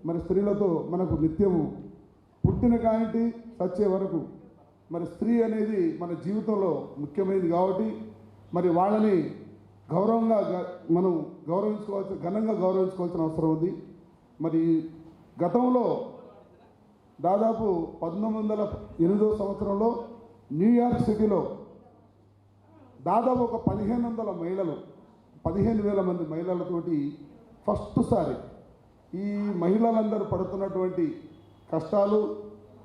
మరి స్త్రీలతో మనకు నిత్యము పుట్టిన కాంటి చచ్చే వరకు మరి స్త్రీ అనేది మన జీవితంలో ముఖ్యమైనది కాబట్టి మరి వాళ్ళని గౌరవంగా మనం ఘనంగా గౌరవించుకోవాల్సిన అవసరం ఉంది. మరి గతంలో దాదాపు 1908 సంవత్సరంలో న్యూయార్క్ సిటీలో దాదాపు ఒక 1500 మహిళలు 15,000 మంది మహిళలతోటి ఫస్ట్ సారి ఈ మహిళలందరూ పడుతున్నటువంటి కష్టాలు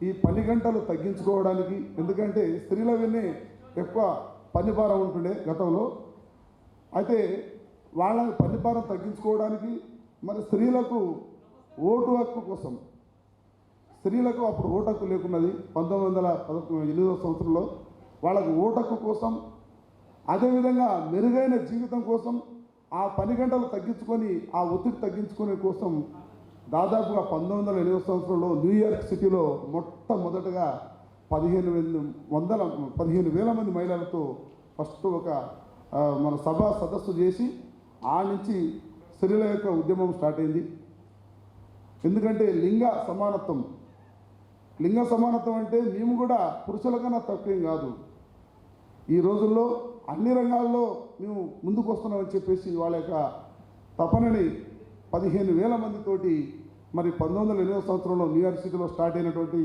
ఈ పని గంటలు తగ్గించుకోవడానికి, ఎందుకంటే స్త్రీల వినే ఎక్కువ పని భారం ఉంటుండే గతంలో. అయితే వాళ్ళ పని భారం తగ్గించుకోవడానికి మరి స్త్రీలకు ఓటు హక్కు కోసం, స్త్రీలకు అప్పుడు ఓటు హక్కు లేకున్నది 1908 సంవత్సరంలో, వాళ్ళకు ఓటు హక్కు కోసం, అదేవిధంగా మెరుగైన జీవితం కోసం, ఆ పని గంటలు తగ్గించుకొని ఆ ఒత్తిడి తగ్గించుకునే కోసం దాదాపుగా 1908 సంవత్సరంలో న్యూయార్క్ సిటీలో మొట్టమొదటగా 15,000 మంది మహిళలతో ఫస్ట్ ఒక మన సభా సదస్సు చేసి ఆ నుంచి స్త్రీల యొక్క ఉద్యమం స్టార్ట్ అయింది. ఎందుకంటే లింగ సమానత్వం అంటే మేము కూడా పురుషుల కన్నా తక్కువేం కాదు, ఈ రోజుల్లో అన్ని రంగాల్లో మేము ముందుకు వస్తున్నామని చెప్పేసి వాళ్ళ యొక్క తపనని 15,000 మందితోటి మరి 1908 సంవత్సరంలో న్యూయార్క్ సిటీలో స్టార్ట్ అయినటువంటి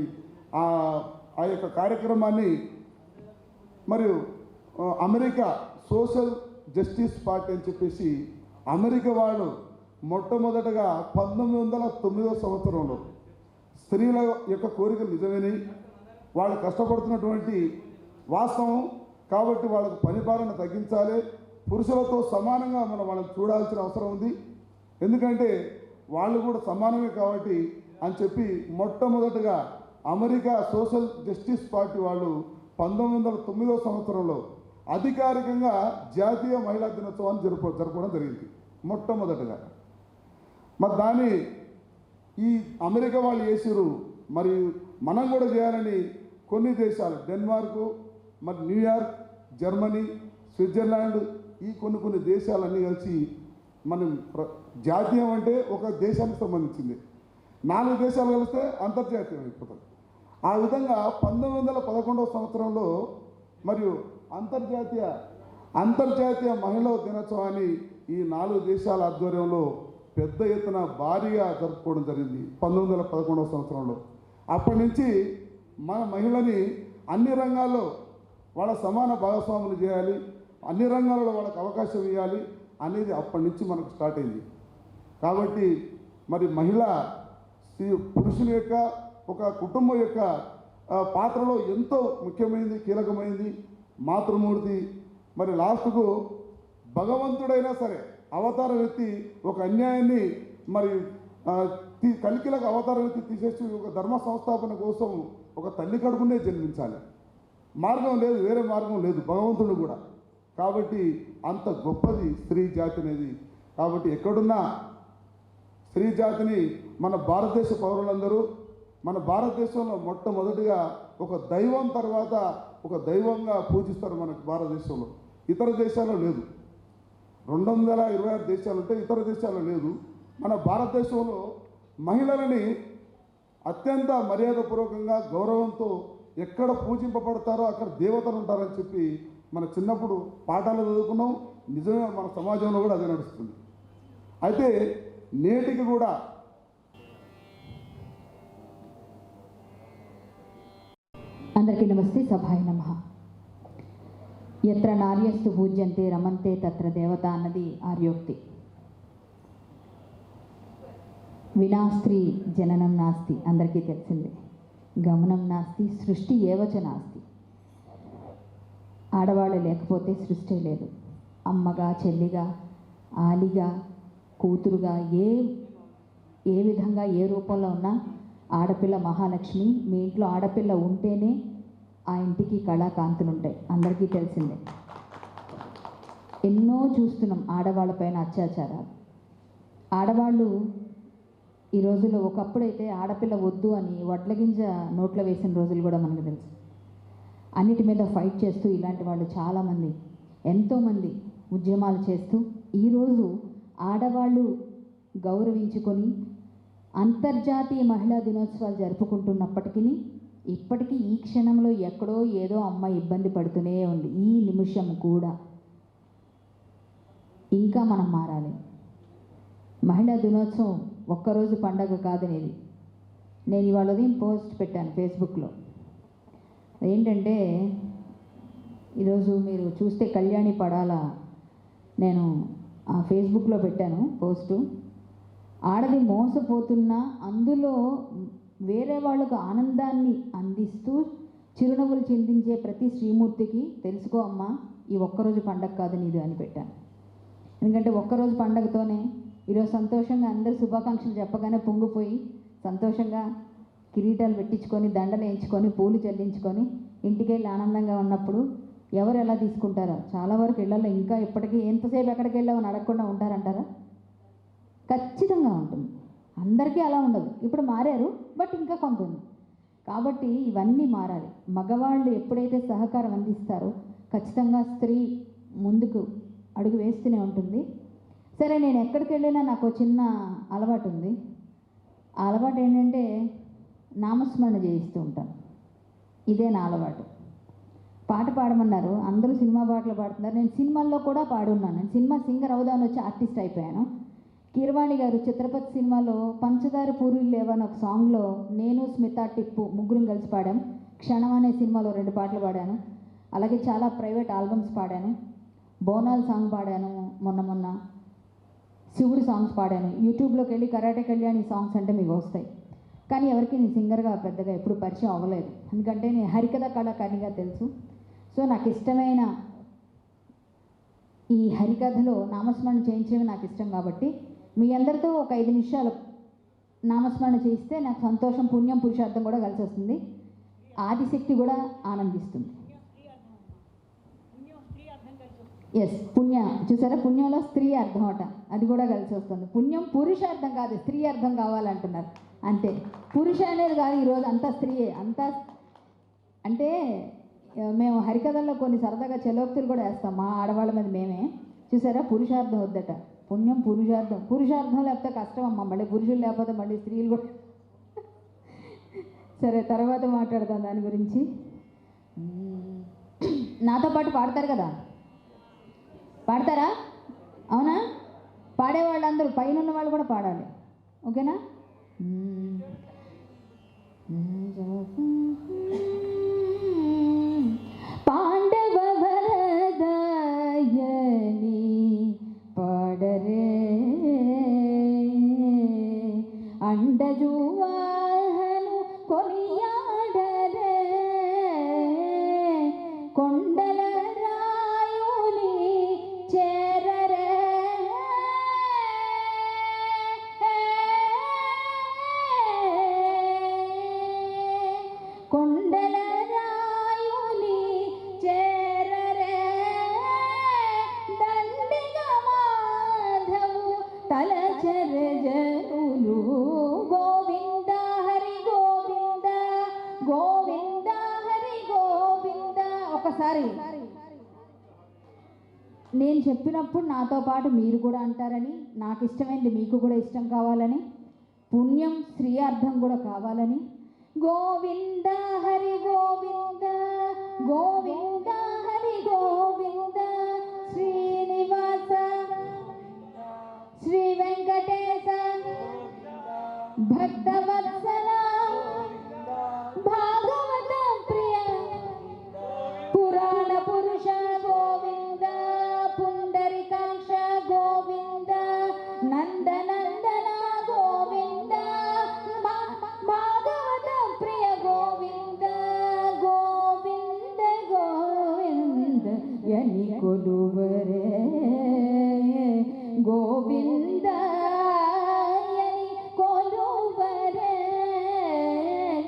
ఆ యొక్క కార్యక్రమాన్ని మరియు అమెరికా సోషల్ జస్టిస్ పార్టీ అని చెప్పేసి అమెరికా వాళ్ళు మొట్టమొదటగా 1909 సంవత్సరంలో స్త్రీల యొక్క కోరికలు నిజమేని, వాళ్ళు కష్టపడుతున్నటువంటి వాస్తవం కాబట్టి వాళ్ళకు పని భారాన్ని తగ్గించాలి, పురుషులతో సమానంగా మనం వాళ్ళని చూడాల్సిన అవసరం ఉంది, ఎందుకంటే వాళ్ళు కూడా సమానమే కాబట్టి అని చెప్పి మొట్టమొదటగా అమెరికా సోషల్ జస్టిస్ పార్టీ వాళ్ళు 1909 సంవత్సరంలో అధికారికంగా జాతీయ మహిళా దినోత్సవాన్ని జరపడం జరిగింది మొట్టమొదటగా. మరి దాన్ని ఈ అమెరికా వాళ్ళు చేసిరు, మరి మనం కూడా చేయాలని కొన్ని దేశాలు డెన్మార్కు, మరి న్యూయార్క్, జర్మనీ, స్విట్జర్లాండ్, ఈ కొన్ని దేశాలన్నీ కలిసి మనం జాతీయం అంటే ఒక దేశానికి సంబంధించింది, 4 దేశాలు కలిస్తే అంతర్జాతీయం అయిపోతుంది. ఆ విధంగా 1911 సంవత్సరంలో మరియు అంతర్జాతీయ మహిళా దినోత్సవాన్ని ఈ 4 దేశాల ఆధ్వర్యంలో పెద్ద ఎత్తున భారీగా జరుపుకోవడం జరిగింది 1911 సంవత్సరంలో. అప్పటి నుంచి మన మహిళని అన్ని రంగాల్లో వాళ్ళ సమాన భాగస్వాములు చేయాలి, అన్ని రంగాల్లో వాళ్ళకి అవకాశం ఇవ్వాలి అనేది అప్పటి నుంచి మనకు స్టార్ట్ అయింది. కాబట్టి మరి మహిళ పురుషుని యొక్క ఒక కుటుంబం యొక్క పాత్రలో ఎంతో ముఖ్యమైనది, కీలకమైనది, మాతృమూర్తి. మరి లాస్ట్కు భగవంతుడైనా సరే అవతారం ఎత్తి ఒక అన్యాయాన్ని మరి కలికిలకు అవతారం ఎత్తి తీసేసి ఒక ధర్మ సంస్థాపన కోసం ఒక తల్లి కడుపునే జన్మించాలి, మార్గం లేదు, వేరే మార్గం లేదు భగవంతుడు కూడా. కాబట్టి అంత గొప్పది స్త్రీ జాతి అనేది. కాబట్టి ఎక్కడున్నా స్త్రీ జాతిని మన భారతదేశ పౌరులందరూ మన భారతదేశంలో మొట్టమొదటిగా ఒక దైవం తర్వాత ఒక దైవంగా పూజిస్తారు మన భారతదేశంలో, ఇతర దేశాల్లో లేదు. 226 దేశాలు ఉంటే ఇతర దేశాల్లో లేదు. మన భారతదేశంలో మహిళలని అత్యంత మర్యాదపూర్వకంగా గౌరవంతో ఎక్కడ పూజింపబడతారో అక్కడ దేవతలు ఉంటారని చెప్పి మన చిన్నప్పుడు పాఠాలు చదువుకున్నాం. నిజమే, మన సమాజంలో కూడా అదే నడుస్తుంది. అయితే నేటికి కూడా అందరికీ నమస్తే, సభాయ నమః. ఎత్ర నార్యస్తు పూజ్యంతే రమంతే తత్ర దేవత అన్నది ఆర్యోక్తి. వినాస్త్రీ జననం నాస్తి, అందరికీ తెలిసిందే. గమనం నాస్తి, సృష్టి ఏవచ నాస్తి. ఆడవాళ్ళు లేకపోతే సృష్టి లేదు. అమ్మగా, చెల్లిగా, ఆలిగా, కూతురుగా, ఏ విధంగా ఏ రూపంలో ఉన్నా ఆడపిల్ల మహాలక్ష్మి. మీ ఇంట్లో ఆడపిల్ల ఉంటేనే ఆ ఇంటికి కళాకాంతులు ఉంటాయి, అందరికీ తెలిసిందే. ఎన్నో చూస్తున్నాం ఆడవాళ్ళపైన అత్యాచారాలు. ఆడవాళ్ళు ఈ రోజుల్లో, ఒకప్పుడైతే ఆడపిల్ల వద్దు అని వడ్లగింజ నోట్లో వేసిన రోజులు కూడా మనకు తెలుసు. అన్నిటి మీద ఫైట్ చేస్తూ ఇలాంటి వాళ్ళు చాలామంది, ఎంతోమంది ఉద్యమాలు చేస్తూ ఈరోజు ఆడవాళ్ళు గౌరవించుకొని అంతర్జాతీయ మహిళా దినోత్సవాలు జరుపుకుంటున్నప్పటికీ ఇప్పటికీ ఈ క్షణంలో ఎక్కడో ఏదో అమ్మాయి ఇబ్బంది పడుతూనే ఉంది. ఈ నిమిషం కూడా ఇంకా మనం మారాలి. మహిళా దినోత్సవం ఒక్కరోజు పండగ కాదనేది. నేను ఇవాళ ఉదయం పోస్ట్ పెట్టాను ఫేస్బుక్లో. ఏంటంటే ఈరోజు మీరు చూస్తే కళ్యాణి పడాల నేను ఆ ఫేస్బుక్లో పెట్టాను పోస్టు. ఆడది మోసపోతున్నా అందులో వేరే వాళ్ళకు ఆనందాన్ని అందిస్తూ చిరునవ్వులు చిందించే ప్రతి శ్రీమూర్తికి తెలుసుకో అమ్మా, ఈ ఒక్కరోజు పండగ కాదు నీది అని పెట్టాను. ఎందుకంటే ఒక్కరోజు పండగతోనే ఈరోజు సంతోషంగా అందరు శుభాకాంక్షలు చెప్పగానే పొంగిపోయి సంతోషంగా కిరీటాలు పెట్టించుకొని దండలు వేయించుకొని పూలు చెల్లించుకొని ఇంటికి వెళ్ళి ఆనందంగా ఉన్నప్పుడు ఎవరు ఎలా తీసుకుంటారో. చాలా వరకు ఇళ్లలో ఇంకా ఇప్పటికీ ఎంతసేపు ఎక్కడికి వెళ్ళామని అడగకుండా ఉంటారంటారా? ఖచ్చితంగా ఉంటుంది. అందరికీ అలా ఉండదు. ఇప్పుడు మారారు, బట్ ఇంకా కొంత ఉంది. కాబట్టి ఇవన్నీ మారాలి. మగవాళ్ళు ఎప్పుడైతే సహకారం అందిస్తారో ఖచ్చితంగా స్త్రీ ముందుకు అడుగు వేస్తూనే ఉంటుంది. సరే, నేను ఎక్కడికి వెళ్ళినా నాకు చిన్న అలవాటు ఉంది. ఆ అలవాటు ఏంటంటే నామస్మరణ చేయిస్తూ ఉంటాను. ఇదే నా అలవాటు. పాట పాడమన్నారు, అందరూ సినిమా పాటలు పాడుతున్నారు. నేను సినిమాల్లో కూడా పాడున్నాను. నేను సినిమా సింగర్ అవుదామని వచ్చి ఆర్టిస్ట్ అయిపోయాను. కీరవాణి గారు చిత్రపతి సినిమాలో పంచదార పూరీలు లేవని ఒక సాంగ్లో నేను స్మిత టిప్పు ముగ్గురం కలిసి పాడాం. క్షణం అనే సినిమాలో 2 పాటలు పాడాను. అలాగే చాలా ప్రైవేట్ ఆల్బమ్స్ పాడాను. బోనాల్ సాంగ్ పాడాను. మొన్న శివుడు సాంగ్స్ పాడాను. యూట్యూబ్లోకి వెళ్ళి కరాటే కళ్యాణి సాంగ్స్ అంటే మీకు వస్తాయి. కానీ ఎవరికి నేను సింగర్గా పెద్దగా ఎప్పుడు పరిచయం అవ్వలేదు. ఎందుకంటే నేను హరికథ కళాకారిగా తెలుసు. సో నాకు ఇష్టమైన ఈ హరికథలో నామస్మరణ చేయించేవి నాకు ఇష్టం. కాబట్టి మీ అందరితో ఒక 5 నిమిషాలు నామస్మరణ చేయిస్తే నాకు సంతోషం, పుణ్యం, పురుషార్థం కూడా కలిసి వస్తుంది. ఆదిశక్తి కూడా ఆనందిస్తుంది. ఎస్, పుణ్య చూసారా, పుణ్యంలో స్త్రీ అర్థం అట, అది కూడా కలిసి వస్తుంది. పుణ్యం పురుషార్థం కాదు, స్త్రీ అర్థం కావాలంటున్నారు. అంతే, పురుష అనేది కాదు, ఈరోజు అంతా స్త్రీయే. అంతా అంటే మేము హరికథల్లో కొన్ని సరదాగా చలోక్తులు కూడా వేస్తాం మా ఆడవాళ్ళ మీద మేమే. చూసారా, పురుషార్థం వద్దట, పుణ్యం పురుషార్థం. పురుషార్థం లేకపోతే కష్టం అమ్మ, మళ్ళీ పురుషులు లేకపోతే మళ్ళీ స్త్రీలు కూడా. సరే, తర్వాత మాట్లాడతాం దాని గురించి. నాతో పాటు పాడతారు కదా, పాడతారా? అవునా? పాడేవాళ్ళందరూ పైన ఉన్న వాళ్ళు కూడా పాడాలి, ఓకేనా? పాండవ వరదాయని పాడరే అండజువాహను కొనియాడరే కొండల రాయుని చేరరే కొండల రాయుని చేరరే దండిగా మాధవు తలచర జనులు గోవింద హరి గోవింద గోవింద హరి గోవింద. ఒకసారి నేను చెప్పినప్పుడు నాతో పాటు మీరు కూడా అంటారని, నాకు ఇష్టమైంది మీకు కూడా ఇష్టం కావాలని, పుణ్యం శ్రీయార్థం కూడా కావాలని. గోవింద హరి గోవింద గోవింద హరి గోవింద శ్రీనివాస శ్రీ వెంకటేశ భక్తవత్సల భాగవత ప్రియ పురాణ పురుష గోవింద పుండరికాక్ష గోవింద నందనందన గోవింద భాగవత ప్రియ గోవింద గోవింద గోవింద యని కొలువరే గోవింద యని కొలువరే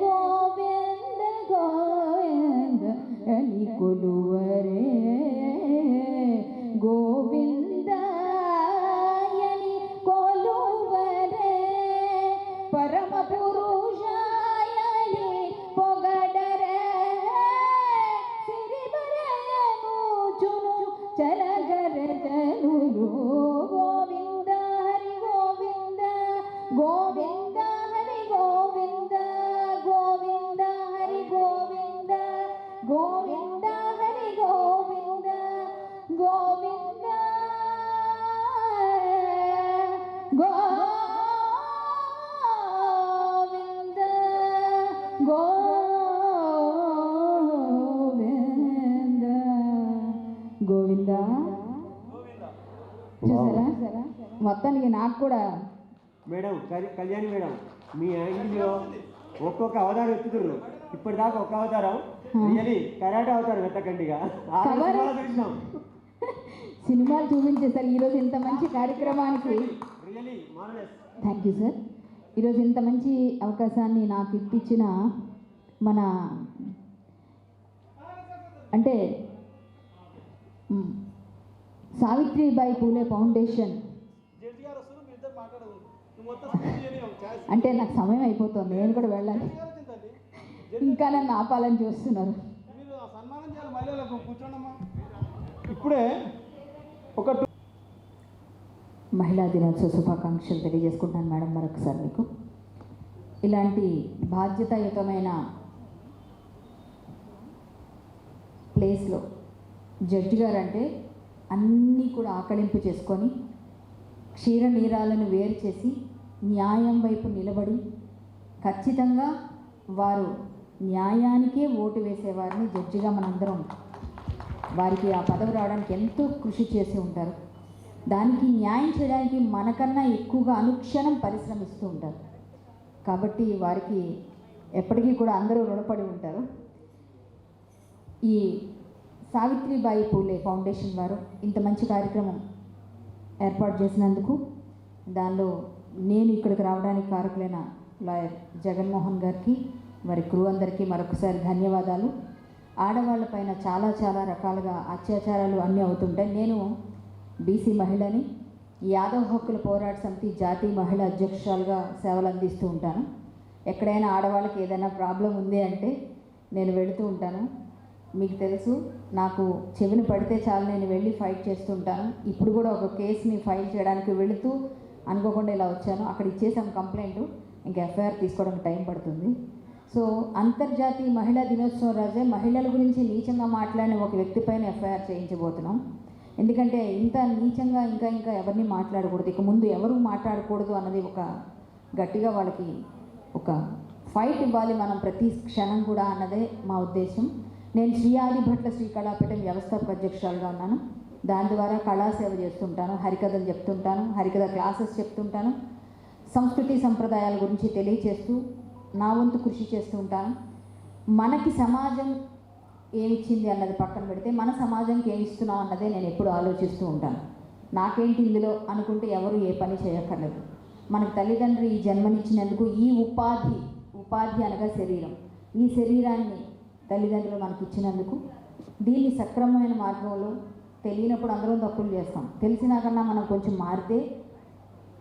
గోవింద గోవింద యని కొలువరే గోవింద యని కొలువరే పరమ పురుషాయని పొగడరే సిరిబరముచును చలగర జనులు గోవింద హరి గోవింద గోవింద మొత్తానికి నాకు కూడా మేడం కళ్యాణి మేడం, మీ యాంగిల్లో ఒక్కొక్క అవతారం ఎత్తుతున్నారు. ఇప్పటిదాకా ఒక అవతారం రియలీ కరాటే అవతారం ఎత్తకండిగా చూసినాం. సినిమాలు చూపించేసారు. ఈరోజు ఇంత మంచి కార్యక్రమానికి థ్యాంక్ యూ సార్. ఈరోజు ఇంత మంచి అవకాశాన్ని నాకు ఇప్పించిన మన అంటే సావిత్రిబాయి పూలే ఫౌండేషన్ అంటే నాకు సమయం అయిపోతుంది, నేను కూడా వెళ్ళాలి. ఇంకా నన్ను ఆపాలని చూస్తున్నారు. ఇప్పుడే ఒక మహిళా దినోత్సవ శుభాకాంక్షలు తెలియజేసుకుంటున్నాను మేడం మరొకసారి మీకు. ఇలాంటి బాధ్యతాయుతమైన ప్లేస్లో జడ్జి గారు అంటే అన్నీ కూడా ఆకలింపు చేసుకొని క్షీర నీరాలను వేరు చేసి న్యాయం వైపు నిలబడి ఖచ్చితంగా వారు న్యాయానికే ఓటు వేసేవారిని జడ్జిగా మనందరం వారికి ఆ పదవి రావడానికి ఎంతో కృషి చేసి ఉంటారు. దానికి న్యాయం చేయడానికి మనకన్నా ఎక్కువగా అనుక్షణం పరిశ్రమిస్తూ ఉంటారు. కాబట్టి వారికి ఎప్పటికీ కూడా అందరూ రుణపడి ఉంటారు. ఈ సావిత్రిబాయి పూలే ఫౌండేషన్ వారు ఇంత మంచి కార్యక్రమం ఏర్పాటు చేసినందుకు, దానిలో నేను ఇక్కడికి రావడానికి కారకులైన లాయర్ జగన్మోహన్ గారికి, వారి క్రూ అందరికీ మరొకసారి ధన్యవాదాలు. ఆడవాళ్ళపైన చాలా చాలా రకాలుగా అత్యాచారాలు అన్నీ అవుతుంటాయి. నేను బీసీ మహిళని, యాదవ్ హక్కుల పోరాట సమితి జాతీయ మహిళా అధ్యక్షురాలుగా సేవలు అందిస్తూ ఉంటాను. ఎక్కడైనా ఆడవాళ్ళకి ఏదైనా ప్రాబ్లం ఉంది అంటే నేను వెళుతూ ఉంటాను. మీకు తెలుసు, నాకు చెవిన పడితే చాలు నేను వెళ్ళి ఫైట్ చేస్తూ ఉంటాను. ఇప్పుడు కూడా ఒక కేసుని ఫైల్ చేయడానికి వెళుతూ అనుకోకుండా ఇలా వచ్చాను. అక్కడ ఇచ్చేసాం కంప్లైంట్, ఇంకా ఎఫ్ఐఆర్ తీసుకోవడానికి టైం పడుతుంది. సో అంతర్జాతీయ మహిళా దినోత్సవం రోజే మహిళల గురించి నీచంగా మాట్లాడిన ఒక వ్యక్తిపైన ఎఫ్ఐఆర్ చేయించబోతున్నాం. ఎందుకంటే ఇంత నీచంగా ఇంకా ఎవరిని మాట్లాడకూడదు, ఇక ముందు ఎవరు మాట్లాడకూడదు అన్నది ఒక గట్టిగా వాళ్ళకి ఒక ఫైట్ ఇవ్వాలి మనం ప్రతి క్షణం కూడా అన్నదే మా ఉద్దేశం. నేను శ్రీ ఆదిభట్ల శ్రీ కళాపీఠం వ్యవస్థాపక అధ్యక్షురాలుగా ఉన్నాను. దాని ద్వారా కళాసేవ చేస్తుంటాను, హరికథలు చెప్తుంటాను, హరికథ క్లాసెస్ చెప్తుంటాను, సంస్కృతి సంప్రదాయాల గురించి తెలియచేస్తూ నా వంతు కృషి చేస్తూ ఉంటాను. మనకి సమాజం ఏమిచ్చింది అన్నది పక్కన పెడితే మన సమాజంకి ఏమి ఇస్తున్నాం అన్నదే నేను ఎప్పుడు ఆలోచిస్తూ ఉంటాను. నాకేంటి ఇందులో అనుకుంటే ఎవరు ఏ పని చేయక్కర్లేదు. మనకు తల్లిదండ్రులు ఈ జన్మనిచ్చినందుకు ఈ ఉపాధి అనగా శరీరం, ఈ శరీరాన్ని తల్లిదండ్రులు మనకి ఇచ్చినందుకు దీన్ని సక్రమమైన మార్గంలో తెలియనప్పుడు అందరం తప్పులు చేస్తాం, తెలిసినా కన్నా మనం కొంచెం మారితే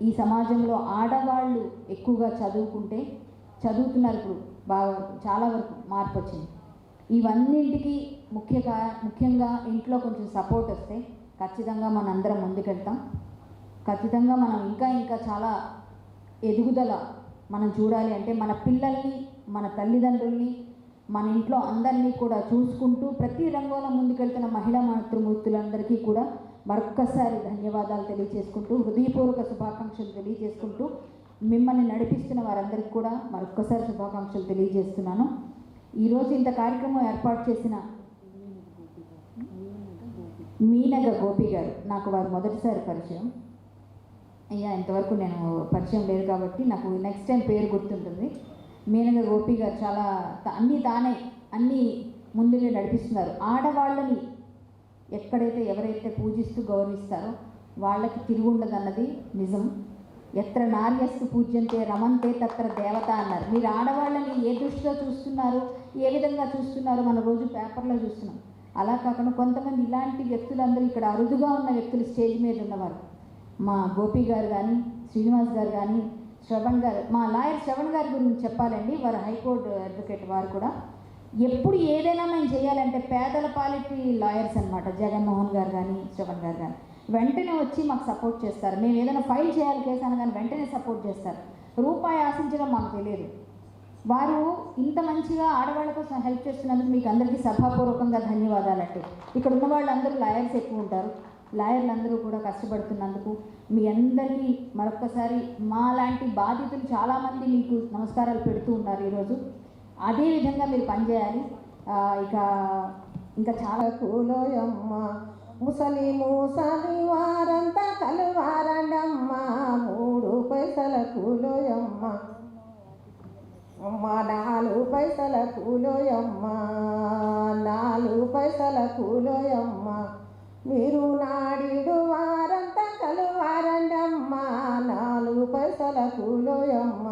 ఈ సమాజంలో ఆడవాళ్ళు ఎక్కువగా చదువుతున్నారు. ఇప్పుడు బాగా చాలా వరకు మార్పు వచ్చింది. ఇవన్నింటికి ముఖ్యంగా ఇంట్లో కొంచెం సపోర్ట్ వస్తే ఖచ్చితంగా మనం అందరం ముందుకెళ్తాం. ఖచ్చితంగా మనం ఇంకా చాలా ఎదుగుదల మనం చూడాలి అంటే మన పిల్లల్ని, మన తల్లిదండ్రుల్ని, మన ఇంట్లో అందరినీ కూడా చూసుకుంటూ ప్రతి రంగంలో ముందుకెళ్తున్న మహిళా మాతృమూర్తులందరికీ కూడా మరొక్కసారి ధన్యవాదాలు తెలియజేసుకుంటూ, హృదయపూర్వక శుభాకాంక్షలు తెలియజేసుకుంటూ, మిమ్మల్ని నడిపిస్తున్న వారందరికీ కూడా మరొక్కసారి శుభాకాంక్షలు తెలియజేస్తున్నాను. ఈరోజు ఇంత కార్యక్రమం ఏర్పాటు చేసిన మీనగ గోపి గారు, నాకు వారు మొదటిసారి పరిచయం. ఇంతవరకు నేను పరిచయం లేదు కాబట్టి నాకు నెక్స్ట్ టైం పేరు గుర్తుంటుంది. మీనగ గోపి గారు చాలా అన్నీ ముందుగా నడిపిస్తున్నారు. ఆడవాళ్ళని ఎవరైతే పూజిస్తూ గౌరవిస్తారో వాళ్ళకి తిరుగుండదన్నది నిజం. ఎత్ర నార్యస్తు పూజ్యంతే రమంతే తత్ర దేవత అన్నారు. మీరు ఆడవాళ్ళని ఏ దృష్టిలో చూస్తున్నారు, ఏ విధంగా చూస్తున్నారు మనం రోజు పేపర్లో చూస్తున్నాం. అలా కాకుండా కొంతమంది ఇలాంటి వ్యక్తులందరూ ఇక్కడ అరుదుగా ఉన్న వ్యక్తులు స్టేజ్ మీద ఉన్నవారు, మా గోపి గారు కానీ, శ్రీనివాస్ గారు కానీ, శ్రవణ్ గారు, మా లాయర్ శ్రవణ్ గారి గురించి చెప్పాలండి. వారు హైకోర్టు అడ్వకేట్. వారు కూడా ఎప్పుడు ఏదైనా మేము చేయాలంటే పేదల పాలిటీ లాయర్స్ అనమాట. జగన్మోహన్ గారు కానీ, శ్రవణ్ గారు కానీ వెంటనే వచ్చి మాకు సపోర్ట్ చేస్తారు. మేము ఏదైనా ఫైల్ చేయాలి కేసాను కానీ వెంటనే సపోర్ట్ చేస్తారు. రూపాయి ఆశించడం మాకు తెలియదు. వారు ఇంత మంచిగా ఆడవాళ్ళ కోసం హెల్ప్ చేస్తున్నందుకు మీకు అందరికీ సభాపూర్వకంగా ధన్యవాదాలండి. ఇక్కడ ఉన్న వాళ్ళందరూ లాయర్స్ ఎక్కువ ఉంటారు. లాయర్లందరూ కూడా కష్టపడుతున్నందుకు మీ అందరికీ మరొక్కసారి మా లాంటి బాధితులు చాలామంది మీకు నమస్కారాలు పెడుతూ ఉన్నారు ఈరోజు. అదేవిధంగా మీరు పనిచేయాలి. ఇంకా చాలా కూలోయమ్మ ముసలి మూసలి వారంతా కలువారండమ్మ 3 పైసల కూలోయమ్మ అమ్మ 4 పైసల కూలోయమ్మ 4 పైసల కూలోయమ్మ మీరు నాడిడు వారంతా కలువారండమ్మ 4 పైసల కూలోయమ్మ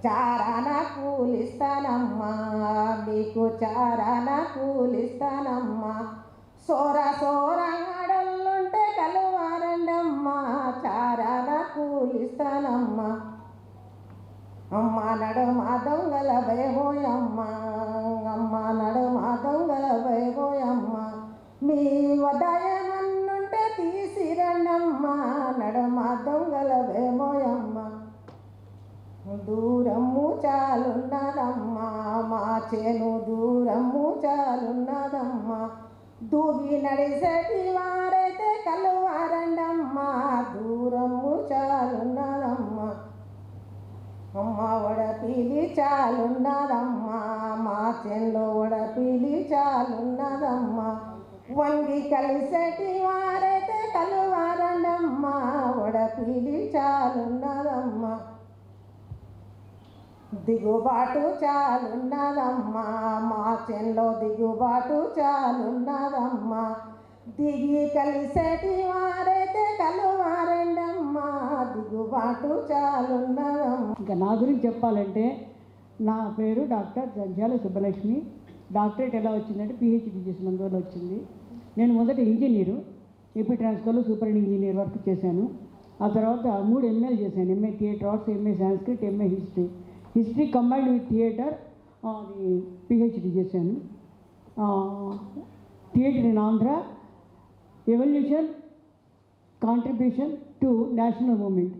చారాన కూలిస్తానమ్మా మీకు చారాన కూలిస్తానమ్మా సోర సోర ఆడళ్ళుంటే కలువారండమ్మా చారాన కూలిస్తానమ్మా అమ్మ నడుమ దొంగల భయబోయమ్మ అమ్మ నడుమ దొంగల భయబోయమ్మ మీ ఉదయమన్నుంటే తీసిరండమ్మా నడుమ దొంగల భయబోయమ్మ దూరము చాలున్నదమ్మా మా చేను దూరము చాలున్నదమ్మా దూగి నడిసేటి వారైతే కలువారండమ్మా దూరము చాలున్నదమ్మా అమ్మ వడపిలి చాలున్నదమ్మా మా చేనులో వడపిలి చాలున్నదమ్మా వంగి కలిసేటి వారైతే కలువారండమ్మా వడపిలి చాలున్నదమ్మా దిగుబాటు చాలున్నదమ్మా మా చేనులో దిగుబాటు చాలున్నదమ్మా దిగి కలిసేటి వారైతే కలువారండమ్మా దిగుబాటు చాలున్నదమ్మా. ఇంకా నా గురించి చెప్పాలంటే నా పేరు డాక్టర్ జంధ్యాల సుబ్బలక్ష్మి. డాక్టరేట్ ఎలా వచ్చిందంటే పిహెచ్డి చేసినందువల్ల వచ్చింది. నేను మొదట ఇంజనీరు, ఏపీ ట్రాన్స్కోలో సూపర్ ఇంజనీర్ వర్క్ చేశాను. ఆ తర్వాత 3 ఎంఏలు చేశాను. MA theatre arts, MA Sanskrit, MA history combined with theatre. అది పిహెచ్డి చేశాను. Theatre in Andhra, evolution, contribution to national movement.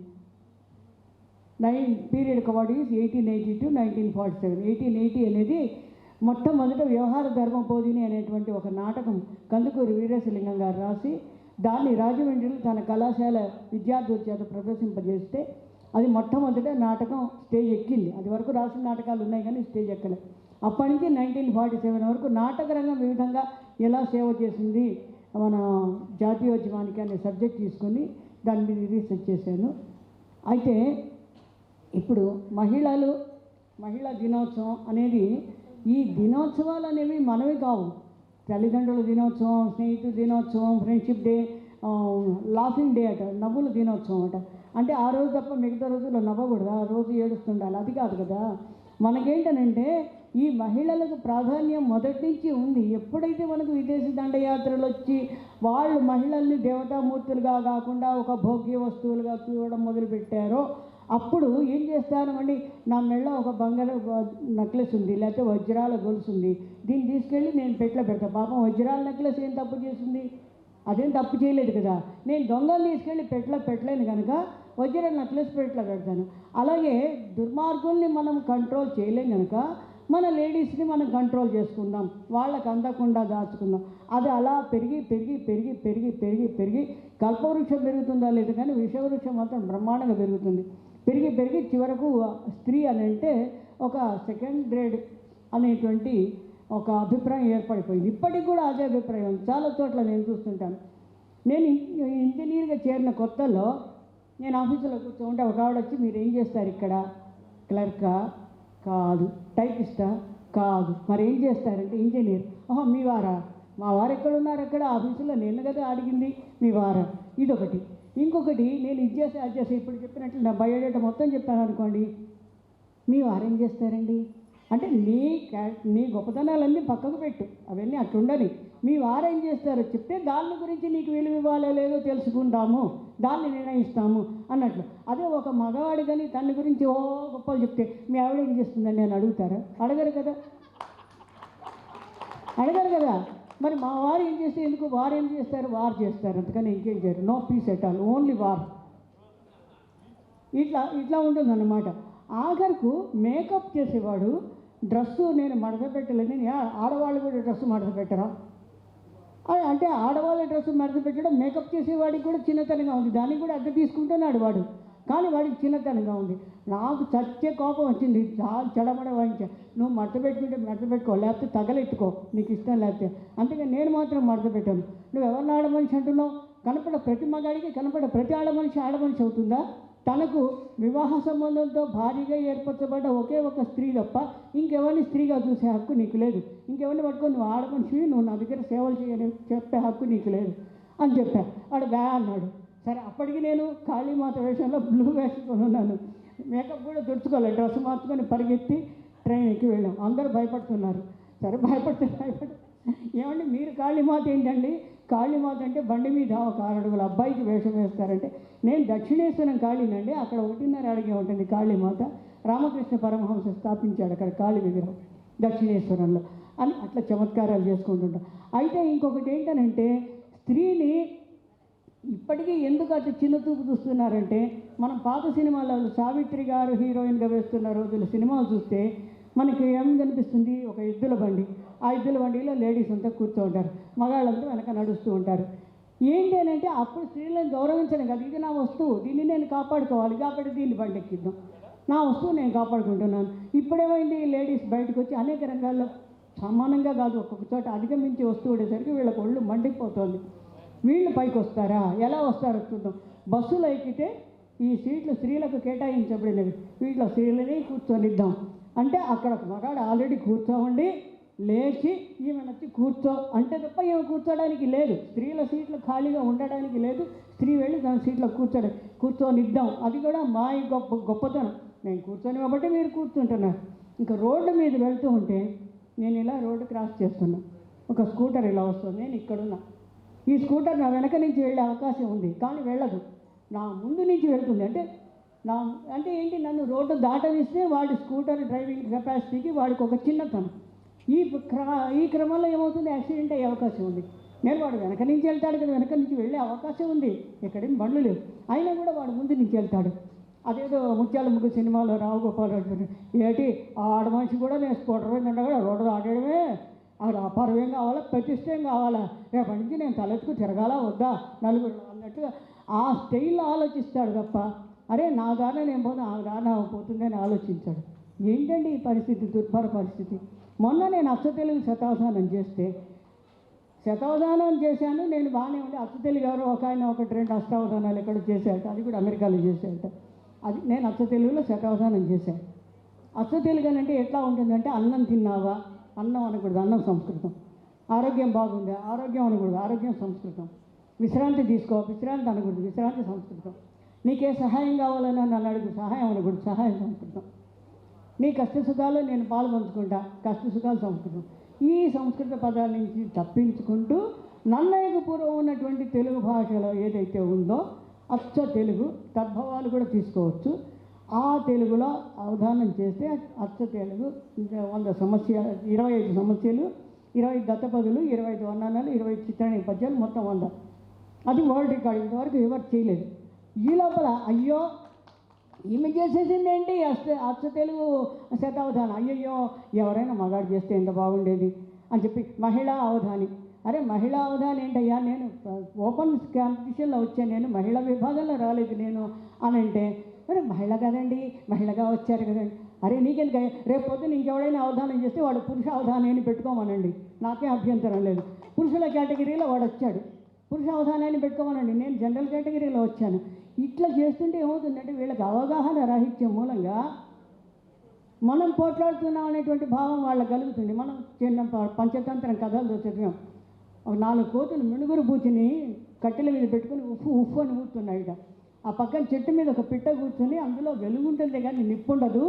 Period covered is 1880 to 1947. 1880 అనేది మొట్టమొదట వ్యవహార ధర్మబోధిని అనేటువంటి ఒక నాటకం కందుకూరి వీరేశలింగం గారు రాసి దాన్ని రాజమండ్రిలో తన కళాశాల విద్యార్థుల చేత ప్రదర్శింపజేస్తే అది మొట్టమొదట నాటకం స్టేజ్ ఎక్కింది. అది వరకు రాసిన నాటకాలు ఉన్నాయి కానీ స్టేజ్ ఎక్కలేదు. అప్పటి నుంచి 1947 వరకు నాటక రంగం ఈ విధంగా ఎలా సేవ చేసింది మన జాతీయోద్యమానికి అనే సబ్జెక్ట్ తీసుకొని దాని మీద రీసెర్చ్ చేశాను. అయితే ఇప్పుడు మహిళా దినోత్సవం అనేది, ఈ దినోత్సవాలు అనేవి మనవి కావు. తల్లిదండ్రుల దినోత్సవం, స్నేహితుల దినోత్సవం, ఫ్రెండ్షిప్ డే, లాఫింగ్ డే అట, నవ్వుల దినోత్సవం అట. అంటే ఆ రోజు తప్ప మిగతా రోజుల్లో నవ్వకూడదు, ఆ రోజు ఏడుస్తుండాలి, అది కాదు కదా. మనకేంటనంటే ఈ మహిళలకు ప్రాధాన్యం మొదటి నుంచి ఉంది. ఎప్పుడైతే మనకు విదేశీ దండయాత్రలు వచ్చి వాళ్ళు మహిళల్ని దేవతామూర్తులుగా కాకుండా ఒక భోగ్య వస్తువులుగా చూడడం మొదలుపెట్టారో అప్పుడు ఏం చేస్తానండి, నా మెళ్ళ ఒక బంగారు నెక్లెస్ ఉంది, లేకపోతే వజ్రాల గొలుసు ఉంది, దీన్ని తీసుకెళ్ళి నేను పెట్లో పెడతా. పాపం వజ్రాల నెక్లెస్ ఏం తప్పు చేస్తుంది? అదేం తప్పు చేయలేదు కదా. నేను దొంగలు తీసుకెళ్ళి పెట్లో పెట్టలేను కనుక వజ్రాల నెక్లెస్ పెట్లో పెడతాను. అలాగే దుర్మార్గుల్ని మనం కంట్రోల్ చేయలేం కనుక మన లేడీస్ని మనం కంట్రోల్ చేసుకుందాం, వాళ్ళకు అందకుండా దాచుకుందాం. అది అలా పెరిగి పెరిగి పెరిగి పెరిగి పెరిగి పెరిగి కల్పవృక్షం పెరుగుతుందా లేదు కానీ విషవృక్షం మాత్రం బ్రహ్మాండంగా పెరుగుతుంది. పెరిగి పెరిగి చివరకు స్త్రీ అని అంటే ఒక సెకండ్ గ్రేడ్ అనేటువంటి ఒక అభిప్రాయం ఏర్పడిపోయింది. ఇప్పటికి కూడా అదే అభిప్రాయం చాలా చోట్ల నేను చూస్తుంటాను. నేను ఇంజనీర్గా చేరిన కొత్తలో నేను ఆఫీసులో కూర్చోంటే ఒక ఆవిడ వచ్చి మీరు ఏం చేస్తారు ఇక్కడ? క్లర్కా? కాదు. టైపిస్టా? కాదు. మరి ఏం చేస్తారంటే ఇంజనీర్. ఓహో మీ వారా? మా వారు ఎక్కడున్నారు? ఎక్కడ? ఆఫీసులో నేను కదా అడిగింది, మీ వారా? ఇదొకటి. ఇంకొకటి, నేను ఇది చేస్తే అది చేస్తే ఇప్పుడు చెప్పినట్లు నా బయోడేటా మొత్తం చెప్పాను అనుకోండి, మీ వారు ఏం చేస్తారండి అంటే నీ గొప్పతనాలన్నీ పక్కకు పెట్టు, అవన్నీ అట్లుండని. మీ వారు ఏం చేస్తారో చెప్తే దాని గురించి నీకు విలువ ఇవ్వాలో లేదో తెలుసుకుంటాము, దాన్ని నిర్ణయిస్తాము అన్నట్లు. అదే ఒక మగవాడి కానీ తన గురించి ఓ గొప్పలు చెప్తే మీ ఆవిడ ఏం చేస్తుందని నేను అడుగుతారా? అడగరు కదా. మరి మా వారు ఏం చేస్తే ఎందుకు? వారు ఏం చేస్తారు? వారు చేస్తారు, అందుకని ఇంకేం చేయరు. No peace at all, only war. ఇట్లా ఉంటుందన్నమాట. ఆఖరకు మేకప్ చేసేవాడు డ్రెస్సు నేను మడత పెట్టలేదని, ఆడవాళ్ళు కూడా డ్రెస్సు మడత పెట్టరా అంటే ఆడవాళ్ళ డ్రెస్సు మడత పెట్టడం మేకప్ చేసేవాడికి కూడా చిన్నతనంగా ఉంది, దానికి కూడా అద్దె తీసుకుంటున్నాడు వాడు. కానీ వాడికి చిన్నతనంగా ఉంది. నాకు చచ్చే కోపం వచ్చింది, చాలా చెడమడ వాయించా. నువ్వు మడత పెట్టుకుంటే మడత పెట్టుకో, లేకపోతే తగలెట్టుకో, నీకు ఇష్టం లేకపోతే. అందుకే నేను మాత్రం మడత పెట్టాను. నువ్వు ఎవరిని ఆడమనిషి అంటున్నావు? కనపడ ప్రతి మగాడికి కనపడ ప్రతి ఆడమనిషి ఆడమనిషి అవుతుందా? తనకు వివాహ సంబంధంతో భారీగా ఏర్పరచబడ్డ ఒకే ఒక స్త్రీ తప్ప ఇంకెవరిని స్త్రీగా చూసే హక్కు నీకు లేదు. ఇంకెవరిని పట్టుకొని నువ్వు ఆడమనిషివి, నువ్వు నా దగ్గర సేవలు చేయని చెప్పే హక్కు నీకు లేదు అని చెప్పా. వాడు బ్యా అన్నాడు. సరే, అప్పటికి నేను కాళీమాత వేషంలో బ్లూ వేసుకొని ఉన్నాను. మేకప్ కూడా తుడుచుకోలేదు, డ్రెస్ మార్చుకొని పరిగెత్తి ట్రైన్ ఎక్కి వెళ్ళాం. అందరూ భయపడుతున్నారు. సరే, భయపడితే ఏమండి మీరు కాళీమాత ఏంటండి? కాళీమాత అంటే బండి మీద ఒక 6 అడుగుల అబ్బాయికి వేషం వేస్తారంటే, నేను దక్షిణేశ్వరం కాళీనండి, అక్కడ 1.5 అడిగే ఉంటుంది కాళీమాత. రామకృష్ణ పరమహంస స్థాపించాడు అక్కడ కాళీ విగ్రహం దక్షిణేశ్వరంలో అని అట్లా చమత్కారాలు చేసుకుంటుంటాం. అయితే ఇంకొకటి ఏంటనంటే, స్త్రీని ఇప్పటికీ ఎందుకు అట్లా చిన్న చూపు చూస్తున్నారంటే, మనం పాత సినిమాలలో సావిత్రి గారు హీరోయిన్గా వేస్తున్న రోజుల సినిమాలు చూస్తే మనకి ఏం కనిపిస్తుంది? ఒక ఎద్దుల బండి, ఆ ఎద్దుల బండిలో లేడీస్ అంతా కూర్చో ఉంటారు, మగాళ్ళంతా వెనక నడుస్తూ ఉంటారు. ఏంటి అని అంటే, అప్పుడు స్త్రీలను గౌరవించడం కాదు, ఇది నా వస్తువు, దీన్ని నేను కాపాడుకోవాలి కాబట్టి దీన్ని బండి ఎక్కిద్దాం, నా వస్తువు నేను కాపాడుకుంటున్నాను. ఇప్పుడేమైంది? లేడీస్ బయటకు వచ్చి అనేక రంగాల్లో సమానంగా కాదు, ఒక్కొక్క చోట అధిగమించి వస్తూ ఉండేసరికి వీళ్ళకి ఒళ్ళు మండిపోతుంది. వీళ్ళు పైకి వస్తారా? ఎలా వస్తారో చూద్దాం. బస్సులో ఎక్కితే ఈ సీట్లు స్త్రీలకు కేటాయించబడినవి, వీటిలో స్త్రీలని కూర్చొనిద్దాం అంటే అక్కడ మగాడు ఆల్రెడీ కూర్చోవండి, లేచి ఈమె వచ్చి కూర్చో అంటే తప్ప ఈమె కూర్చోడానికి లేదు. స్త్రీల సీట్లు ఖాళీగా ఉండడానికి లేదు. స్త్రీ వెళ్ళి తన సీట్లో కూర్చొనిద్దాం. అది కూడా మా గొప్పతనం. నేను కూర్చొని కాబట్టి మీరు కూర్చుంటున్నారు. ఇంకా రోడ్డు మీద వెళ్తూ ఉంటే, నేను ఇలా రోడ్డు క్రాస్ చేస్తున్నా, ఒక స్కూటర్ ఇలా వస్తుంది, నేను ఇక్కడున్నా. ఈ స్కూటర్ నా వెనక నుంచి వెళ్ళే అవకాశం ఉంది, కానీ వెళ్ళదు, నా ముందు నుంచి వెళ్తుంది. అంటే ఏంటి? నన్ను రోడ్డు దాటనిస్తే వాడి స్కూటర్ డ్రైవింగ్ కెపాసిటీకి వాడికి ఒక చిన్నతనం. ఈ క్రమంలో ఏమవుతుంది? యాక్సిడెంట్ అయ్యే అవకాశం ఉంది. నేను వాడు వెనక నుంచి వెళ్తాడు కదా, వెనక నుంచి వెళ్ళే అవకాశం ఉంది, ఎక్కడేం బండ్లు లేవు, అయినా కూడా వాడు ముందు నుంచి వెళ్తాడు. అదేదో ముత్యాల ముగ్గు సినిమాలో రావు గోపాలరాజు ఏంటి, ఆడమనిషి కూడా నేను స్కూటర్ మీద కూడా రోడ్డు దాటడమే, అక్కడ అపారం ఏం కావాలా, ప్రతిష్ట ఏం కావాలా, రేపటి నుంచి నేను తలెత్తుకు తిరగాల వద్దా నలుగురు అన్నట్టుగా ఆ స్టైల్లో ఆలోచిస్తాడు తప్ప, అరే నా దారిన నేను పోతే ఆ దారిన పోతుందని ఆలోచించాడు. ఏంటండి ఈ పరిస్థితి, దుర్భర పరిస్థితి. మొన్న నేను అచ్చ తెలుగు శతావధానం చేశాను, నేను బాగానే ఉండి అచ్చ తెలుగు ఎవరో ఒక ఆయన 1-2 అష్టావధానాలు ఎక్కడ చేశాట, అది కూడా అమెరికాలో చేశాట. అది నేను అచ్చ తెలుగులో శతావధానం చేశాను. అచ్చ తెలుగు అంటే ఎట్లా ఉంటుందంటే, అన్నం తిన్నావా, అన్నం అనకూడదు, అన్నం సంస్కృతం. ఆరోగ్యం బాగుందా, ఆరోగ్యం అనకూడదు, ఆరోగ్యం సంస్కృతం. విశ్రాంతి తీసుకో, విశ్రాంతి అనకూడదు, విశ్రాంతి సంస్కృతం. నీకే సహాయం కావాలని నన్ను అడుగు, సహాయం అనకూడదు, సహాయం సంస్కృతం. నీ కష్టసుఖాలు నేను పాలు పంచుకుంటా, కష్టసుఖాలు సంస్కృతం. ఈ సంస్కృత పదాల నుంచి తప్పించుకుంటూ నన్నయ్యకు పూర్వం ఉన్నటువంటి తెలుగు భాషలో ఏదైతే ఉందో అచ్చ తెలుగు తద్భవాలు కూడా తీసుకోవచ్చు. ఆ తెలుగులో అవధానం చేస్తే అచ్చ తెలుగు 100 సమస్యలు, 25 సమస్యలు, 20 దత్తపదులు, 25 వర్ణనాలు, 20 చిత్రానికి పద్యాలు, మొత్తం 100. అది వరల్డ్ రికార్డ్, ఇంతవరకు ఎవరు చేయలేదు. ఈ లోపల అయ్యో ఈమె చేసేసింది ఏంటి అచ్చ తెలుగు శతావధానం, అయ్యయ్యో ఎవరైనా మగాడు చేస్తే ఎంత బాగుండేది అని చెప్పి మహిళా అవధాని. అరే మహిళా అవధాని ఏంటయ్యా, నేను ఓపెన్ కాంపిటీషన్లో వచ్చాను, నేను మహిళా విభాగంలో రాలేదు నేను అని అంటే, అరే మహిళ కదండి, మహిళగా వచ్చారు కదండి. అరే నీకెందుకు, రేపు పొద్దున్న ఇంకెవడైనా అవధానం చేస్తే వాడు పురుష అవధానాన్ని పెట్టుకోమనండి, నాకే అభ్యంతరం లేదు. పురుషుల కేటగిరీలో వాడు వచ్చాడు, పురుష అవధానాన్ని పెట్టుకోమనండి, నేను జనరల్ కేటగిరీలో వచ్చాను. ఇట్లా చేస్తుంటే ఏమవుతుందంటే, వీళ్ళకి అవగాహన రాహిత్యం మూలంగా మనం పోట్లాడుతున్నాం అనేటువంటి భావం వాళ్ళకి కలుగుతుంది. మనం చిన్న పంచతంత్రం కథలు చదివాం, 4 కోతులు మినుగురు బూచిని కట్టెల మీద పెట్టుకుని ఉఫ్ఫు అని ఊరుతున్నాయిట. ఆ పక్కన చెట్టు మీద ఒక పిట్ట కూర్చొని అందులో వెలుగుంటుంది కానీ నిప్పుండదు,